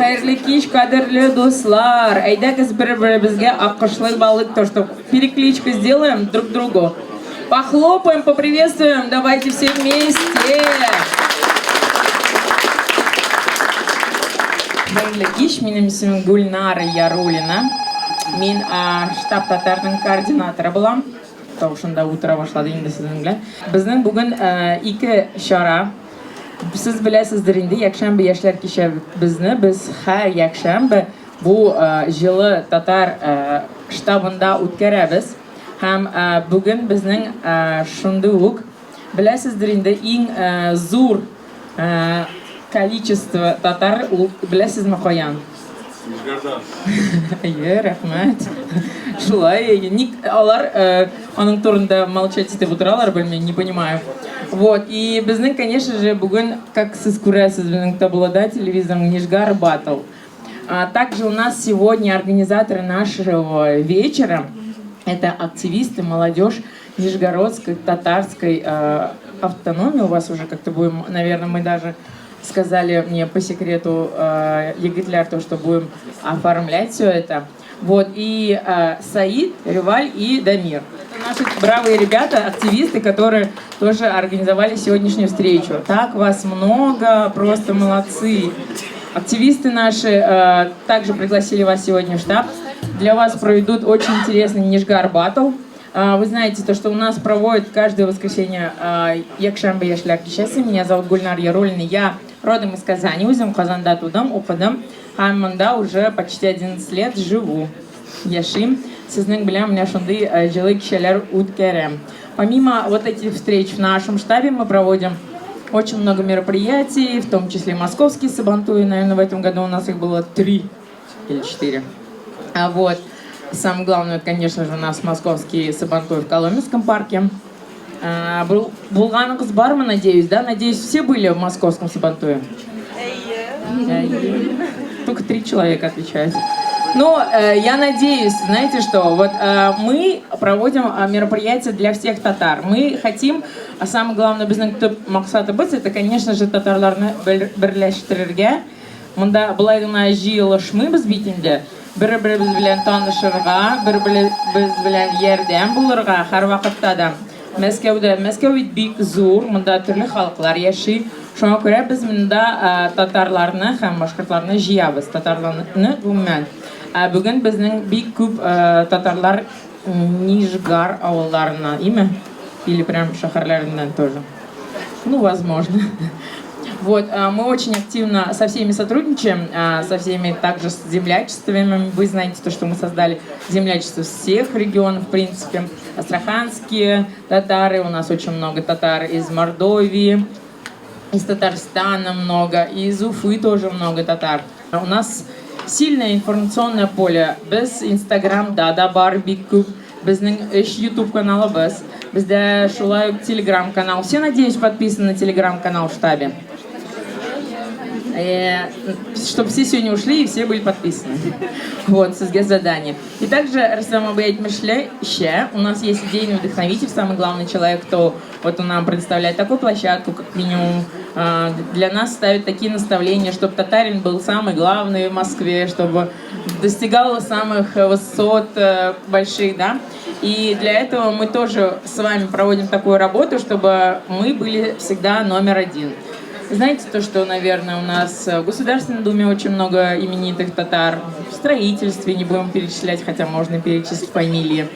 Хайрлы кич, кадрлы достлар. Айдагыз бір-бірімізге аққышлы балык, то, что перекличку сделаем друг другу. Похлопаем, поприветствуем, давайте все вместе. Хайрлы кич, менің исемім Гульнара Ярулина. Мен штаб татардың координаторы болам. Таушында утро башлады инде сезонга. Безнең бүген ике шара. Siz bilasizdir инде, якшәмбе яшьләр кичә безне, без һәр якшәмбе бу җылы татар штабында үткәрәбез. Һәм бүген безнең шундый ук беләсездер инде иң зур количество татар беләсезме каян? Рәхмәт. Шулай, алар аның турында молчать итеп утыралар, белмим, не понимаю. Вот, и безнең, конечно же, бүген, как сез күрәсез, безнең обладатель телевизором Нижгар Батл. Также у нас сегодня организаторы нашего вечера, это активисты, молодежь Нижегородской татарской автономии. У вас уже как-то будем, наверное, мы даже сказали мне по секрету Егитляр, то, что будем оформлять все это. Вот, и Саид, Реваль и Дамир. Это наши бравые ребята, активисты, которые тоже организовали сегодняшнюю встречу. Так вас много, просто молодцы. Активисты наши также пригласили вас сегодня в штаб. Для вас проведут очень интересный Нижгар Батл. Вы знаете, то, что у нас проводят каждое воскресенье Якшәмбе яшьләр кичәсе. Меня зовут Гульнар Ярулина. Я родом из Казани, үзем Казанда тудым, укыдым. Һәм монда уже почти 11 лет живу. Яшим. Сезнең белән менә шундый җылы кичәләр үткәрәм. Помимо вот этих встреч в нашем штабе мы проводим очень много мероприятий, в том числе московские сабантуи. Наверное, в этом году у нас их было 3 или 4. Вот. Самое главное, конечно же, у нас московские сабантуи в Коломенском парке. Булганыгыз бармы, надеюсь, да? Надеюсь, все были в московском сабантуе? Только 3 человека отвечают. Но я надеюсь, знаете что, вот мы проводим мероприятия для всех татар. Мы хотим, а самое главное, безнең төп максаты бит, это, конечно же, татарларны берләштерергә. Монда булай гына җыелышмыйбыз бит инде. Бер-беребез белән танышырга, бер-беребез белән ярдәм булырга һәр вакытта да. Мәскәү бик зур, монда төрле халыклар яши. Шуңа күрә без монда татарларны һәм башкортларны җыябыз. Татарларны гомумән. Бүген безнең бик күп татарлар Нижгар авылларына, име? Или прям шәһәрләреннән тоже. Ну, возможно. Вот, мы очень активно со всеми сотрудничаем, со всеми также с землячествами. Вы знаете, то, что мы создали землячество всех регионов, в принципе. Астраханские татары, у нас очень много татар из Мордовии, из Татарстана много, из Уфы тоже много татар. У нас сильное информационное поле. Без Инстаграм, да, бар бик күп. Безнең YouTube каналы без. Бездә шулай Telegram канал. Все, надеюсь, подписаны на Telegram канал в штабе. Чтобы все сегодня ушли и все были подписаны. Вот, сізге задание. И также, у нас есть идейный вдохновитель, самый главный человек, кто вот нам предоставляет такую площадку, как минимум, для нас ставит такие наставления, чтобы татарин был самый главный в Москве, чтобы достигал самых высот больших, да. И для этого мы тоже с вами проводим такую работу, чтобы мы были всегда номер 1. Знаете то, что, наверное, у нас в Государственной Думе очень много именитых татар, в строительстве не будем перечислять, хотя можно перечислить фамилии,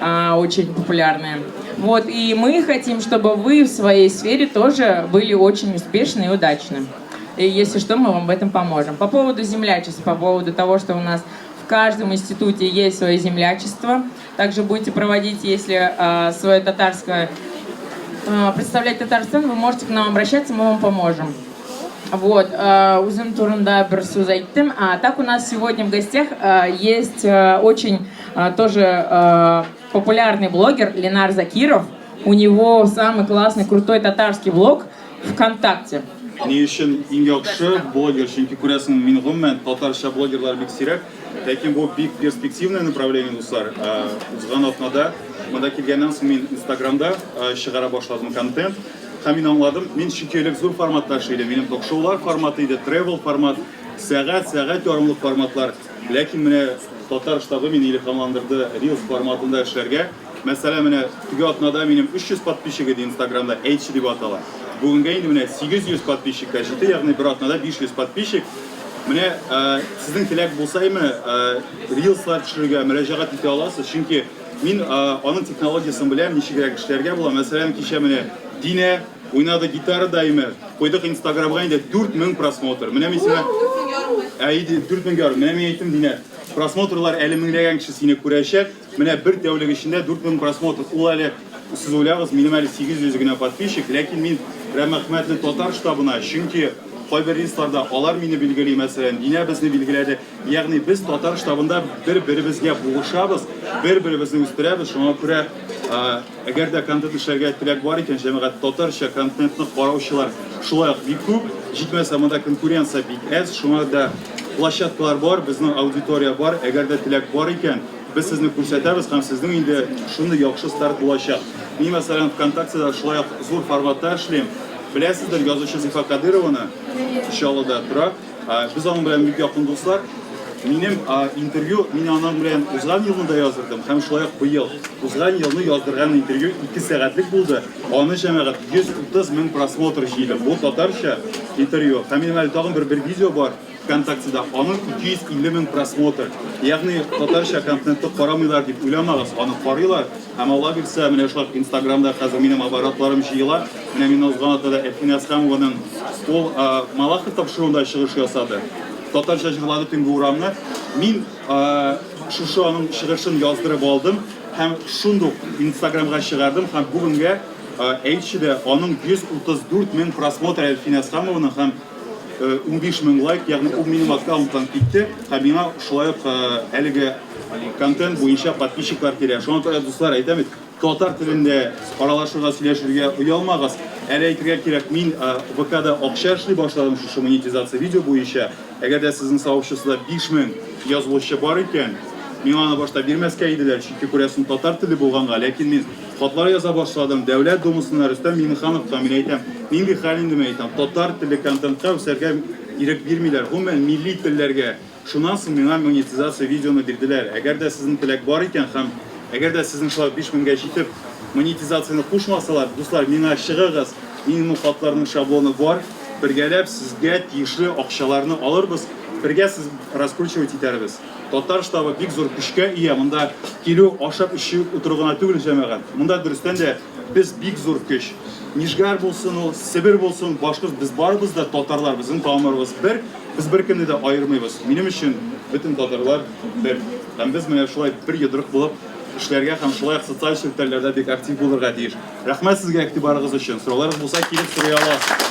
очень популярные. Вот, и мы хотим, чтобы вы в своей сфере тоже были очень успешны и удачны. И если что, мы вам в этом поможем. По поводу землячества, по поводу того, что у нас в каждом институте есть свое землячество, также будете проводить, если свое татарское... представлять Татарстан, вы можете к нам обращаться, мы вам поможем. Вот, узым турында бір сөз айттым. Так у нас сегодня в гостях есть очень тоже популярный блогер Ленар Закиров. У него самый классный, крутой татарский блог ВКонтакте. Не үшін ең яқшы блогер, чөнки күрәсең, мин гомумән татарча блогерлар бик сирәк, ләкин бу бик перспективное направление, дуслар. Узган атнада монда килгәннән соң мин Инстаграмда чыгара башладым контент. Һәм мин аңладым, мин шикелек зур форматта эшлим. Минем ток-шоулар форматы иде, travel формат, Сәгать ярымлык форматлар. Ләкин менә Татар штабы мине илһамландырды Reels форматында эшләргә. Мәсәлән, менә теге атнада минем 300 подписчик иде Инстаграмда, H дип атала. Бүгенгә инде менә 800 подписчикка җитте, ягъни бер атнада 500 подписчик. Менә сезнең теләк булса име, Reelslар төшерергә мөрәҗәгать итә аласыз, чөнки мин аның технологиясын беләм, ничегрәк эшләргә була. Мәсәлән, кичә менә Динә уйнады гитара дайме, койдык Инстаграмга инде 4000 просмотр. Менә мин сиңа 4000 гөр. Менә мин әйтем Динә, просмотрлар әле меңләгән кеше сине күрәчәк. Менә бер тәүлек эчендә 4000 просмотр. Ул әле сез уйлagыз, минем әле 800 генә подписчик, ләкин мин рәхмәтле Татар штабына, чөнки кайбер рейсларда алар мине билгели, мәсәлән, Динә безне билгеләде. Ягъни без Татар штабында бер-беребезгә булышабыз, бер-беребезне үстерәбез. Шуңа күрә әгәр дә контент эшләргә теләк бар икән, җәмәгать татарча контентны караучылар шулай ук бик күп, җитмәсә монда конкуренция бик әз. Шуңа да площадкалар бар, безнең аудитория бар. Әгәр дә теләк бар икән, biz сезне күрсәтәбез һәм сезнең инде шундый яхшы старт булачак. Мин мәсәлән ВКонтактеда шулай ук зур форматта эшлим. Беләсездер, язучы Зифа Кадырованы, Чаллыда тора. Без аның белән бик якын дуслар. Минем интервью, мин аның белән узган елда яздырдым һәм шулай ук быел. Узган елны яздырган интервью 2 сәгатьлек булды. Аны җәмәгать 130 мең просмотр җыйды. Бу татарча интервью. Һәм минем әле тагын бер видео бар ВКонтактеда. Аның 250 мең просмотр. Ягъни татарча контентны карамыйлар дип уйламагыз. Аны карыйлар. Һәм Алла бирсә, менә шулай Инстаграмда хәзер минем оборотларым җыела. Менә мин узган атада Әфин Әсхәмованың ул Малахов тапшыруында чыгыш ясады. Татарча җырлады төнге урамны. Мин шушы аның чыгышын яздырып алдым һәм шундук Инстаграмга чыгардым һәм бүгенгә әйтчедә аның 134 мең просмотр Әфин Әсхәмованың һәм 15 мең лайк, ягъни ул минем аккаунттан китте һәм миңа шулай ук әлеге контент буенча подписчиклар кирәк. Шуңа күрә дуслар, әйтәм бит, татар телендә аралашырга, сөйләшергә уялмагыз. Әле әйтергә кирәк, мин ВКда акча эшли башладым шушы монетизация видео буенча. Әгәр дә сезнең сообществода 5000 язылучы бар икән, миңа аны башта бирмәскә иделәр, чөнки күрәсең татар теле булганга, ләкин мин хатлар яза башладым. Дәүләт думасына Рөстәм Миңнехановка мин әйтәм, нинди хәл инде мин әйтәм, татар теле контентка үсәргә ирек бирмиләр, гомумән милли телләргә. Шуннан соң миңа монетизация видеоны бирделәр. Әгәр дә сезнең теләк бар икән һәм әгәр дә сезнең шулай 5000гә җитеп монетизацияны кушмасалар, дуслар, миңа чыгыгыз. Минем хатларның шаблоны бар. Бергәләп сезгә тиешле акчаларны алырбыз. Бергә сез раскручивать итәрбез. Татар штабы бик зур көчкә ия. Монда килү, ашап ишү утыргына түгел җәмәгать. Монда дөрестән дә без бик зур көч. Нижгар булсын, ул Себер булсын, башка без барыбыз да татарлар, безнең тамырыбыз бер. Без беркемне дә аермыйбыз. Минем өчен бөтен татарлар бер. Һәм без менә шулай бер йодрык булып эшләргә һәм шулай социаль челтәрләрдә бик актив булырга тиеш. Рәхмәт сезгә игътибарыгыз өчен. Сорауларыгыз булса, килеп сорый аласыз.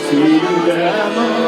See them